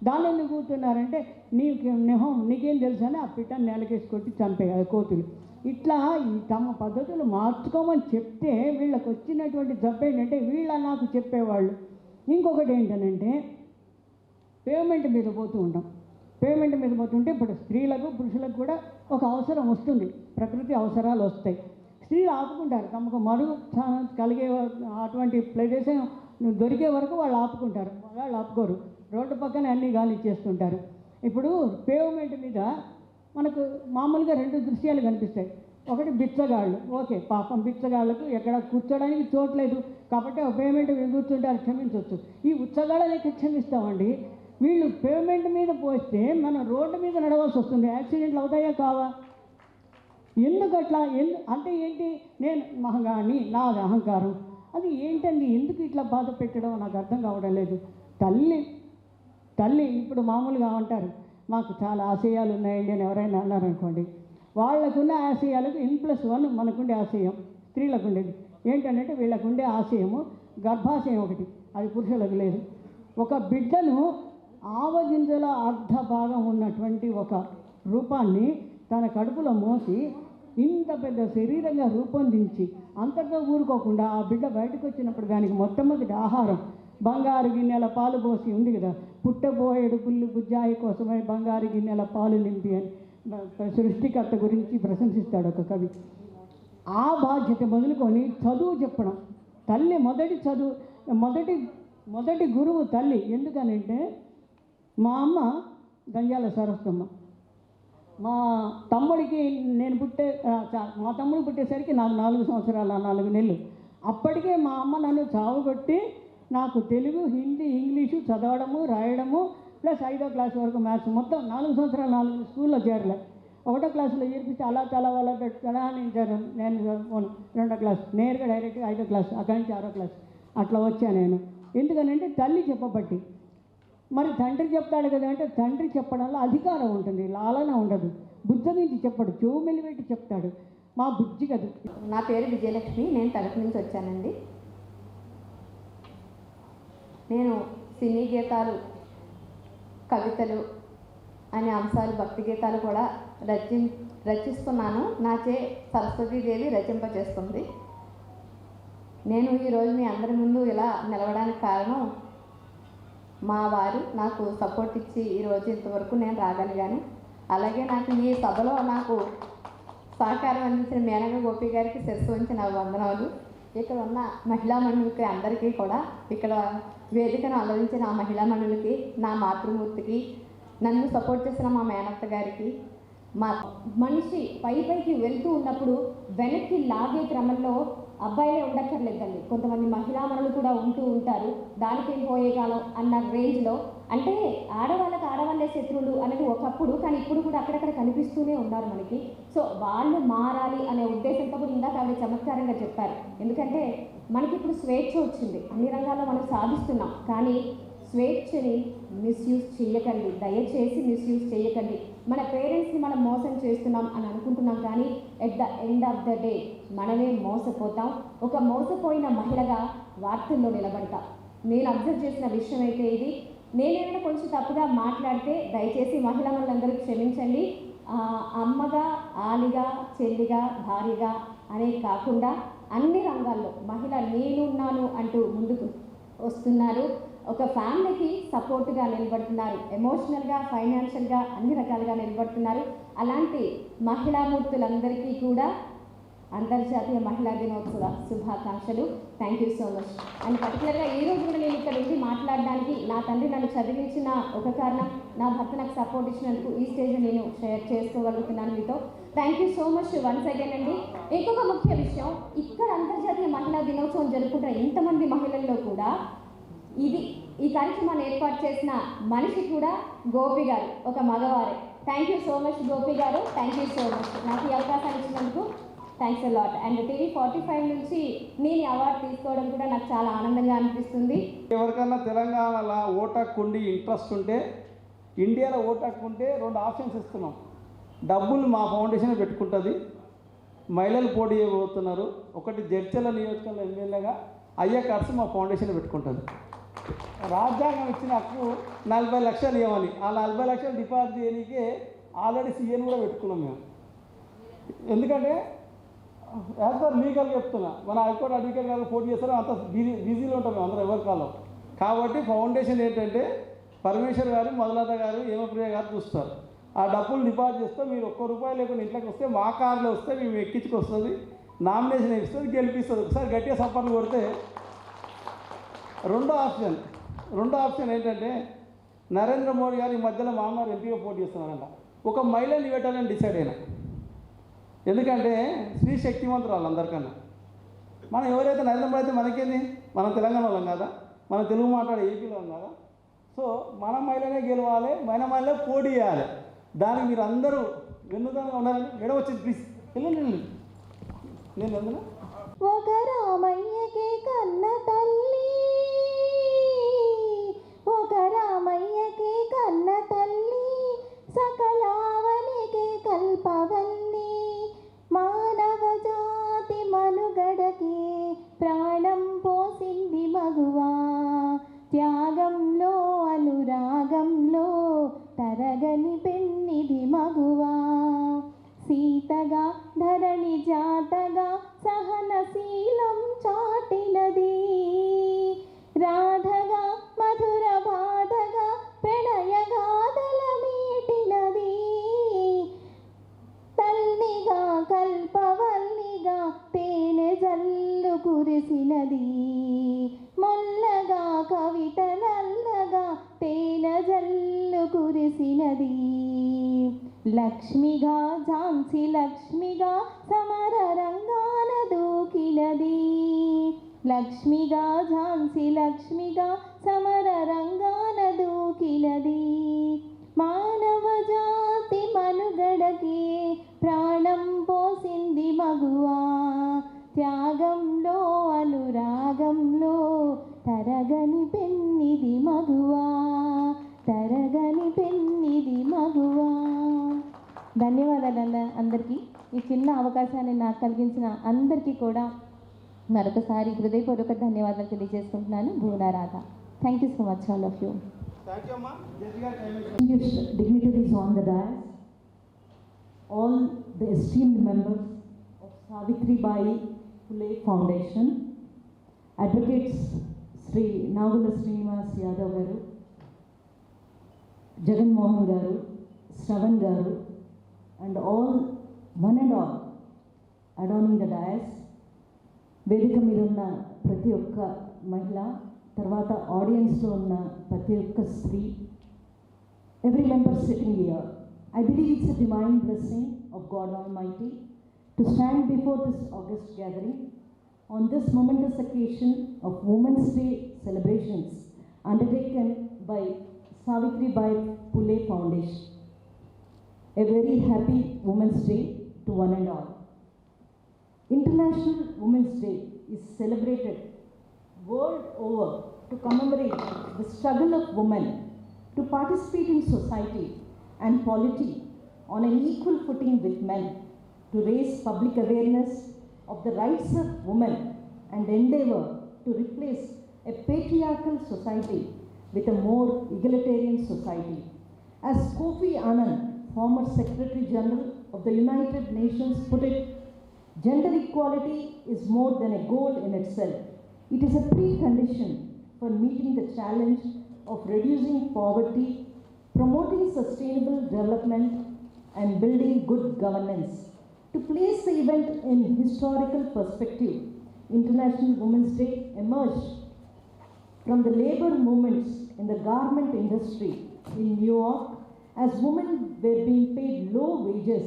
దాని ఎందుకు కూర్చున్నారంటే నీకేం తెలుసు అని ఆ పిట్టని నేలకేసి కొట్టి చంపేయాలి కోతులు. ఇట్లా ఈ తమ పద్ధతులు మార్చుకోమని చెప్తే వీళ్ళకి వచ్చినటువంటి జబ్బు ఏంటంటే, వీళ్ళ నాకు చెప్పేవాళ్ళు. ఇంకొకటి ఏంటనంటే, పేమెంట్ మీద పోతూ ఉంటాం. పేమెంట్ మీద పోతుంటే ఇప్పుడు స్త్రీలకు పురుషులకు కూడా ఒక అవసరం వస్తుంది, ప్రకృతి అవసరాలు వస్తాయి. స్త్రీలు ఆపుకుంటారు, తమకు మరుగు కలిగే అటువంటి ప్రదేశం దొరికే వరకు వాళ్ళు ఆపుకుంటారు, వాళ్ళు ఆపుకోరు, రోడ్డు పక్కన అన్నీ గాలి ఇచ్చేస్తుంటారు. ఇప్పుడు పేమెంట్ మీద మనకు మామూలుగా 2 దృశ్యాలు కనిపిస్తాయి. ఒకటి బిచ్చగాళ్ళు. ఓకే, పాపం బిచ్చగాళ్ళకు ఎక్కడ కూర్చోడానికి చోట్లేదు కాబట్టి ఆ పేమెంట్ వీళ్ళు కూర్చుంటారు, క్షమించవచ్చు. ఈ ఉచ్చగాళ్ళని ఎక్కడ క్షమిస్తామండి? వీళ్ళు పేమెంట్ మీద పోస్తే మనం రోడ్డు మీద నడవాల్సి వస్తుంది. యాక్సిడెంట్లు అవుతాయా కావా? ఎందుకట్లా? అంటే ఏంటి? నేను మహంగాని, నాది అహంకారం. అది ఏంటండి? ఎందుకు ఇట్లా బాధ పెట్టడం నాకు అర్థం కావడం లేదు. తల్లి ఇప్పుడు మామూలుగా అంటారు, మాకు చాలా ఆశయాలు ఉన్నాయండి అని ఎవరైనా అన్నారనుకోండి, వాళ్ళకున్న ఆశయాలకు N+1 మనకుండే ఆశయం స్త్రీలకు ఉండేది. ఏంటంటే వీళ్ళకు ఉండే ఆశయము గర్భాశయం ఒకటి, అది పురుషులకు లేదు. ఒక బిడ్డను ఆవగింజల అర్ధ భాగం ఉన్నటువంటి ఒక రూపాన్ని తన కడుపులో మోసి ఇంత పెద్ద శరీరంగా రూపొందించి అంతటా ఊరుకోకుండా ఆ బిడ్డ బయటకు వచ్చినప్పుడు దానికి మొట్టమొదటి ఆహారం బంగారు గిన్నెల పాలు పోసి ఉంది కదా, పుట్టబోయేడు పుల్లు బుజ్జాయి కోసమై బంగారు గిన్నెల పాలు నింపి అని సృష్టికర్త గురించి ప్రశంసిస్తాడు ఒక కవి. ఆ బాధ్యత మొదలుకొని చదువు చెప్పడం. తల్లి మొదటి గురువు తల్లి. ఎందుకనంటే మా అమ్మ గంజాల సరస్వమ్మ. మా తమ్ముడికి మా తమ్ముడు పుట్టేసరికి నాకు 4 సంవత్సరాల 4 నెలలు. అప్పటికే మా అమ్మ నన్ను చావుగొట్టి నాకు తెలుగు, హిందీ, ఇంగ్లీషు చదవడము, రాయడము ప్లస్ 5వ క్లాస్ వరకు మ్యాథ్స్, మొత్తం 4 సంవత్సరాలు 4 స్కూల్లో చేరలే. 1వ క్లాసులో చేర్పిస్తే అలా చాలా వాళ్ళ పెట్టుకున్నా నేను 2వ క్లాస్ నేరుగా డైరెక్ట్గా 5వ క్లాస్, అక్కడి నుంచి 6వ క్లాస్ అట్లా వచ్చాను నేను. ఎందుకనంటే తల్లి చెప్పబట్టి. మరి తండ్రి చెప్తాడు కదా అంటే తండ్రి చెప్పడంలో అధికారం ఉంటుంది, లాలన ఉండదు. బుద్ధగించి చెప్పడు, చెవు మెలిపెట్టి చెప్తాడు. మా బుజ్జి కదా. నా పేరు విజయలక్ష్మి, నేను తణుకు నుంచి వచ్చానండి. నేను సినీ గీతాలు, కవితలు అనే అంశాలు, భక్తి గీతాలు కూడా రచిస్తున్నాను. నాచే సరస్వతీదేవి రచింపచేస్తుంది. నేను ఈరోజు మీ అందరి ముందు ఇలా నిలవడానికి కారణం మా వారు నాకు సపోర్ట్ ఇచ్చి ఈరోజు ఇంతవరకు నేను రాగలిగాను. అలాగే నాకు ఈ సభలో నాకు సహకారం అందించిన మేనగ గోపి గారికి శిరస్సు వంచి నా వందనాలు. ఇక్కడ ఉన్న మహిళా మణులకి అందరికీ కూడా, ఇక్కడ వేదికను అలరించిన ఆ మహిళా మణులకి, నా మాతృమూర్తికి, నన్ను సపోర్ట్ చేసిన మా మేనత్త గారికి. మా మనిషి పైకి వెళ్తూ ఉన్నప్పుడు వెనక్కి లాగే క్రమంలో అబ్బాయిలే ఉండక్కర్లేదండి, కొంతమంది మహిళామణులు కూడా ఉంటూ ఉంటారు. దానికేం పోయే కాలం అన్న రేంజ్లో, అంటే ఆడవాళ్ళే శత్రువులు అనేది ఒకప్పుడు, కానీ ఇప్పుడు కూడా అక్కడక్కడ కనిపిస్తూనే ఉన్నారు మనకి. సో వాళ్ళు మారాలి అనే ఉద్దేశంతో కూడా ఇందాక ఆవిడ చమత్కారంగా చెప్పారు. ఎందుకంటే మనకి ఇప్పుడు స్వేచ్ఛ వచ్చింది, అన్ని రంగాల్లో మనం సాధిస్తున్నాం. కానీ స్వేచ్ఛని మిస్యూజ్ చేయకండి, దయచేసి మిస్యూజ్ చేయకండి. మన పేరెంట్స్ని మనం మోసం చేస్తున్నాం అని అనుకుంటున్నాం, కానీ at the end of the day మనమే మోసపోతాం. ఒక మోసపోయిన మహిళగా వార్తల్లో నిలబడతాం. నేను అబ్జర్వ్ చేసిన విషయం అయితే ఇది. నేనేమైనా కొంచెం తప్పుగా మాట్లాడితే దయచేసి మహిళలందరూ క్షమించండి. అమ్మగా, ఆలిగా, చెల్లిగా, భార్యగా అనే కాకుండా అన్ని రంగాల్లో మహిళ నేనున్నాను అంటూ ముందుకు వస్తున్నారు. ఒక ఫ్యామిలీకి సపోర్ట్గా నిలబడుతున్నారు, ఎమోషనల్గా, ఫైనాన్షియల్గా అన్ని రకాలుగా నిలబడుతున్నారు. అలాంటి మహిళామూర్తులందరికీ కూడా అంతర్జాతీయ మహిళా దినోత్సవ శుభాకాంక్షలు. Thank you so much. And పర్టికులర్గా ఈరోజు కూడా నేను ఇక్కడ ఉండి మాట్లాడడానికి నా తండ్రి నన్ను చదివించిన ఒక కారణం, నా భర్త నాకు సపోర్ట్ ఇచ్చినందుకు ఈ స్టేజ్ నేను షేర్ చేసుకోగలుగుతున్నాను మీతో. Thank you so much once again అండి. ఇంకొక ముఖ్య విషయం, ఇక్కడ అంతర్జాతీయ మహిళా దినోత్సవం జరుపుకుంటున్న ఇంతమంది మహిళల్లో కూడా ఈ కార్యక్రమాన్ని ఏర్పాటు చేసిన మనిషి కూడా గోపి గారు, ఒక మగవారే. Thank you so much Gopi garu, thank you so much నాకు ఈ అవకాశాన్ని ఇచ్చినందుకు. Thanks a lot. And TV 45 నుంచి నేను అవార్డు తీసుకోవడం కూడా నాకు చాలా ఆనందంగా అనిపిస్తుంది. ఎవరికన్నా తెలంగాణలో ఓటాకుండి ఇంట్రెస్ట్ ఉంటే, ఇండియాలో ఓటాకుంటే 2 ఆప్షన్స్ ఇస్తున్నాం. డబ్బులు మా ఫౌండేషన్ పెట్టుకుంటుంది, మహిళలు పోటీ చేయబోతున్నారు. ఒకటి జడ్చర్ల నియోజకవర్గంలో ఎమ్మెల్యేగా అయ్యే ఖర్చు మా ఫౌండేషన్ పెట్టుకుంటుంది. రాజ్యాంగం ఇచ్చిన హక్కు 40 లక్షలు ఇవ్వాలి. ఆ 40 లక్షలు డిపాజిట్ చేయడానికే ఆల్రెడీ సీఎన్ కూడా పెట్టుకున్నాం మేము. ఎందుకంటే యాజ్ పర్ లీగల్ చెప్తున్నా, మన హైకోర్టు అడ్వకేట్ గారు పోటీ చేస్తారో అంత బిజీలో ఉంటాం మేము అందరం ఎవరి కాలం. కాబట్టి ఫౌండేషన్ ఏంటంటే పరమేశ్వర్ గారు, మొదలత గారు, హేమప్రియ గారు చూస్తారు. ఆ డబ్బులు డిపాజిట్ చేస్తే మీరు ₹1 లేకుండా ఇంట్లోకి వస్తే, మా కార్లో వస్తే మేము ఎక్కించుకొస్తుంది, నామినేషన్ ఇస్తుంది, గెలిపిస్తుంది. ఒకసారి గట్టిగా సపోర్ట్ కొడితే. రెండో ఆప్షన్ ఏంటంటే నరేంద్ర మోడీ గారు ఈ మధ్యలో మామగారు ఎంపీగా పోటీ చేస్తున్నారంట. ఒక మహిళని పెట్టాలని డిసైడ్ అయినా. ఎందుకంటే స్త్రీ శక్తివంతురాలు అందరికన్నా. మనం ఎవరైతే నరేంద్ర మోడీ అయితే మనకేంది, మనం తెలంగాణ వాళ్ళం కదా, మనం తెలుగు మాట్లాడే ఏపీలో కదా. సో మన మహిళనే గెలవాలి, మన మహిళ పోటీ చేయాలి. దానికి మీరు అందరూ వెన్నుదనంగా ఉండాలని. మేడం వచ్చింది ప్లీజ్, వెళ్ళండి. నేను అందులో ఒక రామయ్యకి కన్న తల్లి, ఒక రామయ్యకి కన్న తల్లి, సకలావనికి కల్పవల్లి, మానవ జాతి మనుగడకి ప్రాణం పోసింది మగువా, త్యాగంలో అనురాగంలో తరగని పెన్నిది మగువా, సీతగా ధరణి జాతగా సహనశీలం చాటినది, రాధగా మధుర బాధగా ప్రణయగాథల మీటినది, తల్లిగా కల్పవల్లిగా తేనె జల్లు కురిసినది, మొల్లగా కవిత నల్లగా తేనె జల్లు కురిసినది, లక్ష్మిగా ఝాన్సీ లక్ష్మిగా సమర రంగాన దూకినది, లక్ష్మిగా ఝాన్సీ లక్ష్మిగా సమర రంగాన దూకినది, మానవ జాతి మనుగడకి ప్రాణం పోసింది మగువా, త్యాగంలో అనురాగంలో తరగని పెన్నిది మగువా, తరగని పెన్నిది మగువా. ధన్యవాదాలు అందరికీ. ఈ చిన్న అవకాశాన్ని నాకు కలిగించిన అందరికీ కూడా మరొకసారి హృదయపూర్వక ధన్యవాదాలు తెలియజేసుకుంటున్నాను. భూనా Radha. Thank you so much all of you. Thank you అమ్మా. Distinguished dignitaries on the dais, all the esteemed members of Savitribai Phule Foundation, advocates Sri Nagula Srinivas Yadav garu, Jagan Mohan garu, Shravan garu, and all, one and all, adorning the dais, వేదిక మీద ఉన్న ప్రతి ఒక్క మహిళ, తర్వాత ఆడియన్స్లో ఉన్న ప్రతి ఒక్క స్త్రీ, every member sitting here, I believe it's a divine blessing of God Almighty to stand before this august gathering on this momentous occasion of Women's Day celebrations undertaken by Savitribai Phule Foundation. A very happy Women's Day to one and all. International Women's Day is celebrated world over to commemorate the struggle of women to participate in society and polity on an equal footing with men, to raise public awareness of the rights of women and endeavor to replace a patriarchal society with a more egalitarian society. As Kofi Annan, former Secretary General of the United Nations, put it, gender equality is more than a goal in itself. It is a precondition for meeting the challenge of reducing poverty, promoting sustainable development, and building good governance. To place the event in historical perspective, International Women's Day emerged from the labor movements in the garment industry in New York, as women were being paid low wages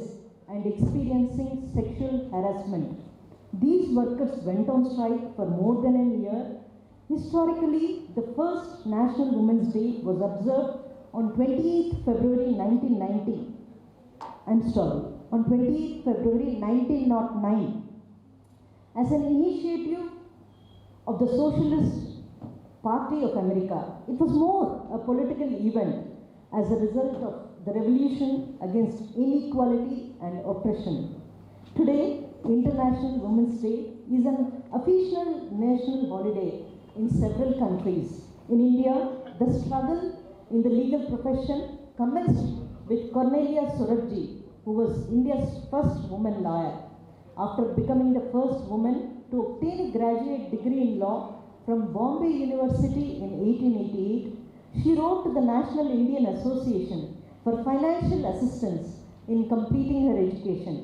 and experiencing sexual harassment. These workers went on strike for more than a year. Historically, the first National Women's Day was observed on 28th February 1990. On 28th February 1909, as an initiative of the Socialist Party of America. It was more a political event as a result of the revolution against inequality and oppression. Today, International Women's Day is an official national holiday in several countries. In India, the struggle in the legal profession commenced with Cornelia Sorabji, who was India's first woman lawyer. After becoming the first woman to obtain a graduate degree in law from Bombay University in 1888, she wrote to the National Indian Association for financial assistance in completing her education.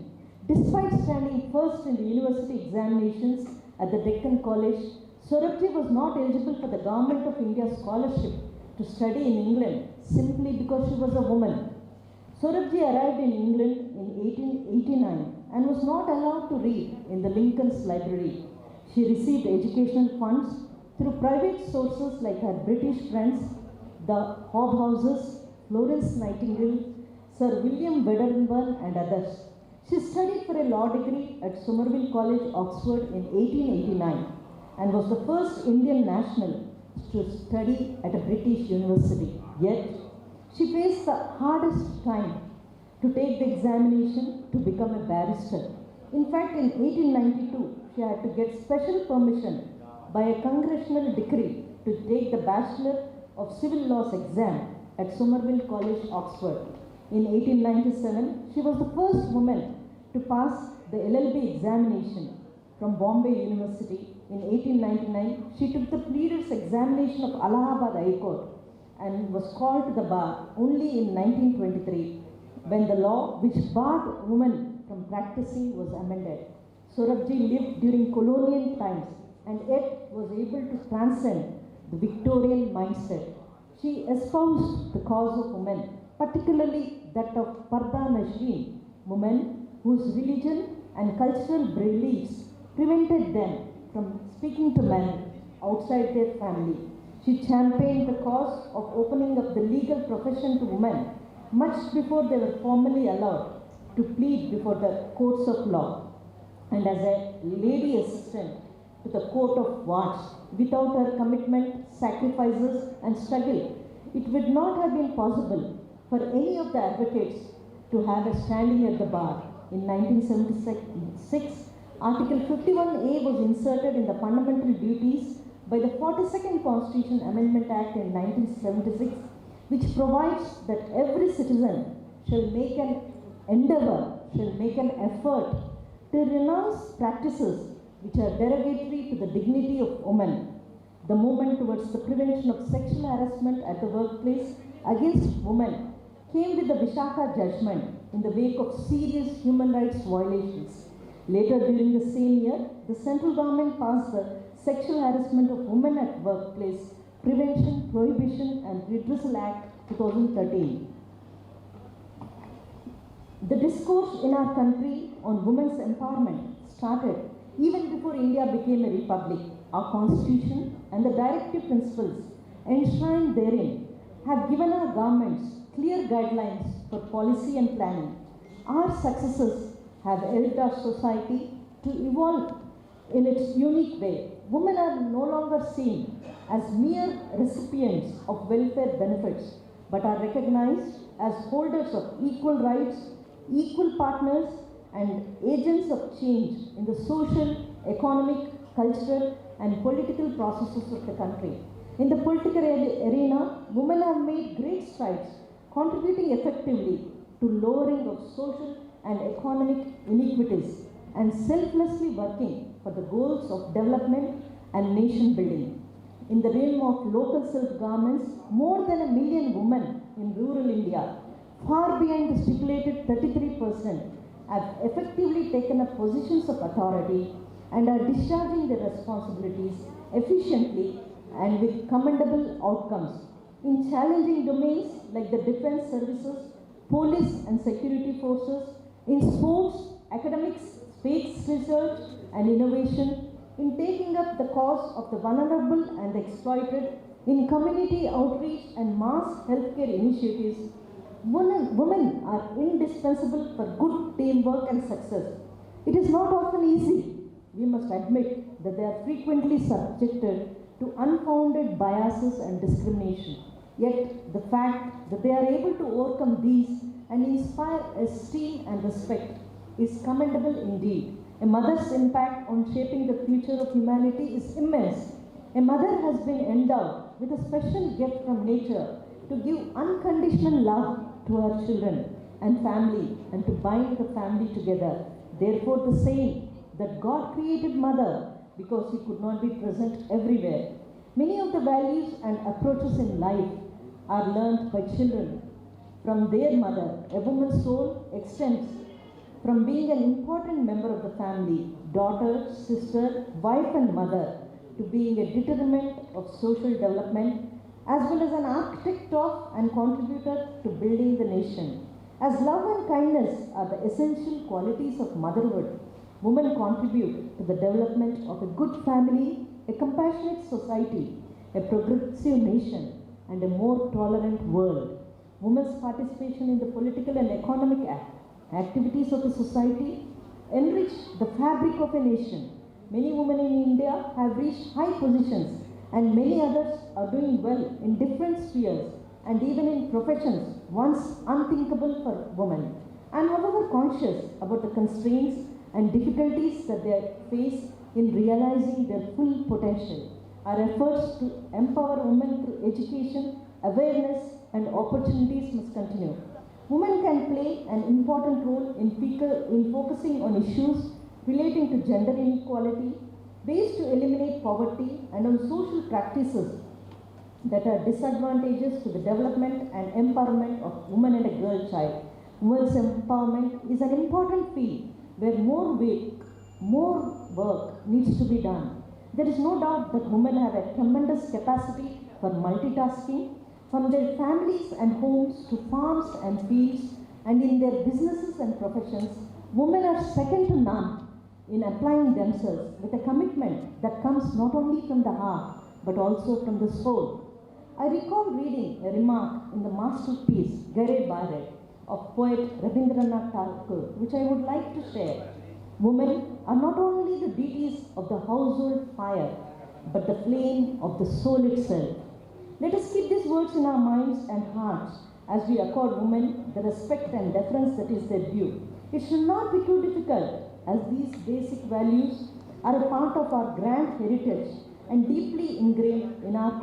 Despite standing first in the university examinations at the Deccan College, Sorabji was not eligible for the Government of India scholarship to study in England simply because she was a woman. Sorabji arrived in England in 1889 and was not allowed to read in the Lincoln's library. She received educational funds through private sources like her British friends, the Hobhouses, Florence Nightingale, Sir William Wedderburn and others. She studied for a law degree at Somerville College, Oxford in 1889 and was the first Indian national to study at a British university. Yet, she faced the hardest time to take the examination to become a barrister. In fact, in 1892, she had to get special permission by a congressional decree to take the Bachelor of Civil Laws exam at Somerville College, Oxford. In 1897, she was the first woman to pass the LLB examination from Bombay University. In 1899, she took the pleader's examination of Allahabad High Court and was called to the bar only in 1923 when the law which barred women from practicing was amended. Sorabji lived during colonial times and yet was able to transcend the Victorian mindset. She espoused the cause of women, particularly that of Parda Nashrin, women whose religion and cultural beliefs prevented them from speaking to men outside their family. She championed the cause of opening up the legal profession to women much before they were formally allowed to plead before the courts of law. And as a lady assistant to the court of wards, without her commitment, sacrifices and struggle, it would not have been possible for any of the advocates to have a standing at the bar. In 1976, Article 51A was inserted in the Fundamental Duties by the 42nd Constitution Amendment Act in 1976, which provides that every citizen shall make an endeavor, shall make an effort to renounce practices which are derogatory to the dignity of women. The movement towards the prevention of sexual harassment at the workplace against women came with the Vishaka judgment in the wake of serious human rights violations. Later during the same year, the central government passed the Sexual Harassment of Women at Workplace Prevention, Prohibition and Redressal Act 2013. The discourse in our country on women's empowerment started even before India became a republic. Our constitution and the directive principles enshrined therein have given our governments clear guidelines for policy and planning. Our successes have helped our society to evolve in its unique way. Women are no longer seen as mere recipients of welfare benefits, but are recognized as holders of equal rights, equal partners, and agents of change in the social, economic, cultural, and political processes of the country. In the political arena, women have made great strides, contributing effectively to lowering of social and economic inequities and selflessly working for the goals of development and nation building. In the realm of local self-governments, more than 1 million women in rural India, far behind the stipulated 33%, have effectively taken up positions of authority and are discharging their responsibilities efficiently and with commendable outcomes. In challenging domains like the defense services, police and security forces, in sports, academics, space research and innovation, in taking up the cause of the vulnerable and the exploited, in community outreach and mass healthcare initiatives, women are indispensable for good teamwork and success. It is not often easy. We must admit that they are frequently subjected to unfounded biases and discrimination. Yet, the fact that they are able to overcome these and inspire esteem and respect is commendable indeed. A mother's impact on shaping the future of humanity is immense. A mother has been endowed with a special gift from nature to give unconditional love to her children and family and to bind the family together. Therefore, the saying that God created mother because he could not be present everywhere. Many of the values and approaches in life are learned by children from their mother. A woman's soul extends from being an important member of the family, daughter, sister, wife and mother, to being a determinant of social development as well as an architect of and contributor to building the nation. As love and kindness are the essential qualities of motherhood, women contribute to the development of a good family, a compassionate society, a progressive nation, and a more tolerant world. Women's participation in the political and economic activities of the society enrich the fabric of a nation. Many women in India have reached high positions, and many others are doing well in different spheres and even in professions once unthinkable for women. I am, however, conscious about the constraints and difficulties that they face in realizing their full potential. Our efforts to empower women through education, awareness, and opportunities must continue. Women can play an important role in focusing on issues relating to gender inequality, ways to eliminate poverty, and on social practices that are disadvantageous to the development and empowerment of women and a girl child. Women's empowerment is an important field where more work needs to be done. There is no doubt that women have a tremendous capacity for multitasking, from their families and homes to farms and fields, and in their businesses and professions. Women are second to none in applying themselves with a commitment that comes not only from the heart but also from the soul. I recall reading a remark in the masterpiece Gare Bare of poet Rabindranath Tagore, which I would like to share. Women are not only the deities of the household fire, but the flame of the soul itself. Let us keep these words in our minds and hearts as we accord women the respect and deference that is their due. It should not be too difficult, as these basic values are a part of our grand heritage and deeply ingrained in our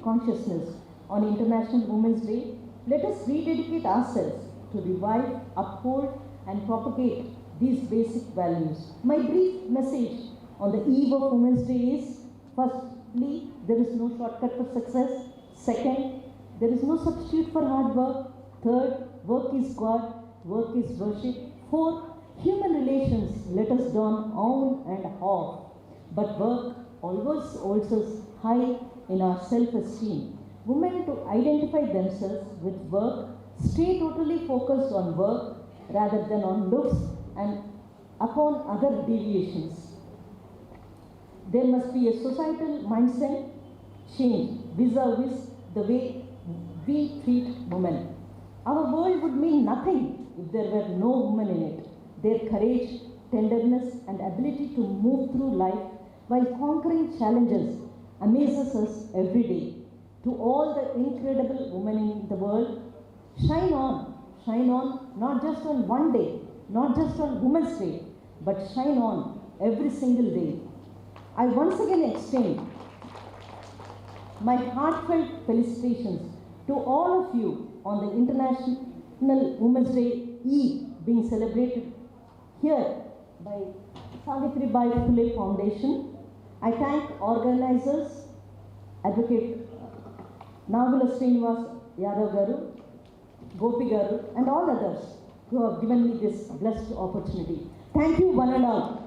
consciousness. On International Women's Day, let us rededicate ourselves to revive, uphold, and propagate these basic values. My brief message on the eve of Women's Day is: firstly, there is no shortcut for success. Second, there is no substitute for hard work. Third, work is God, work is worship. Fourth, human relations let us don on and off, but work always holds us high in our self-esteem. Women to identify themselves with work, stay totally focused on work rather than on looks and upon other deviations. There must be a societal mindset change vis-a-vis the way we treat women. Our world would mean nothing if there were no women in it. Their courage, tenderness, and ability to move through life while conquering challenges amazes us every day. To all the incredible women in the world, shine on, not just on one day, not just on Women's Day, but shine on every single day. I once again extend my heartfelt felicitations to all of you on the International Women's Day Eve being celebrated here by Savitribai Phule Foundation. I thank organizers, Advocate Nagula Srinivas Yadav Garu, Gopi Garu, and all others who have given me this blessed opportunity. Thank you, one and all.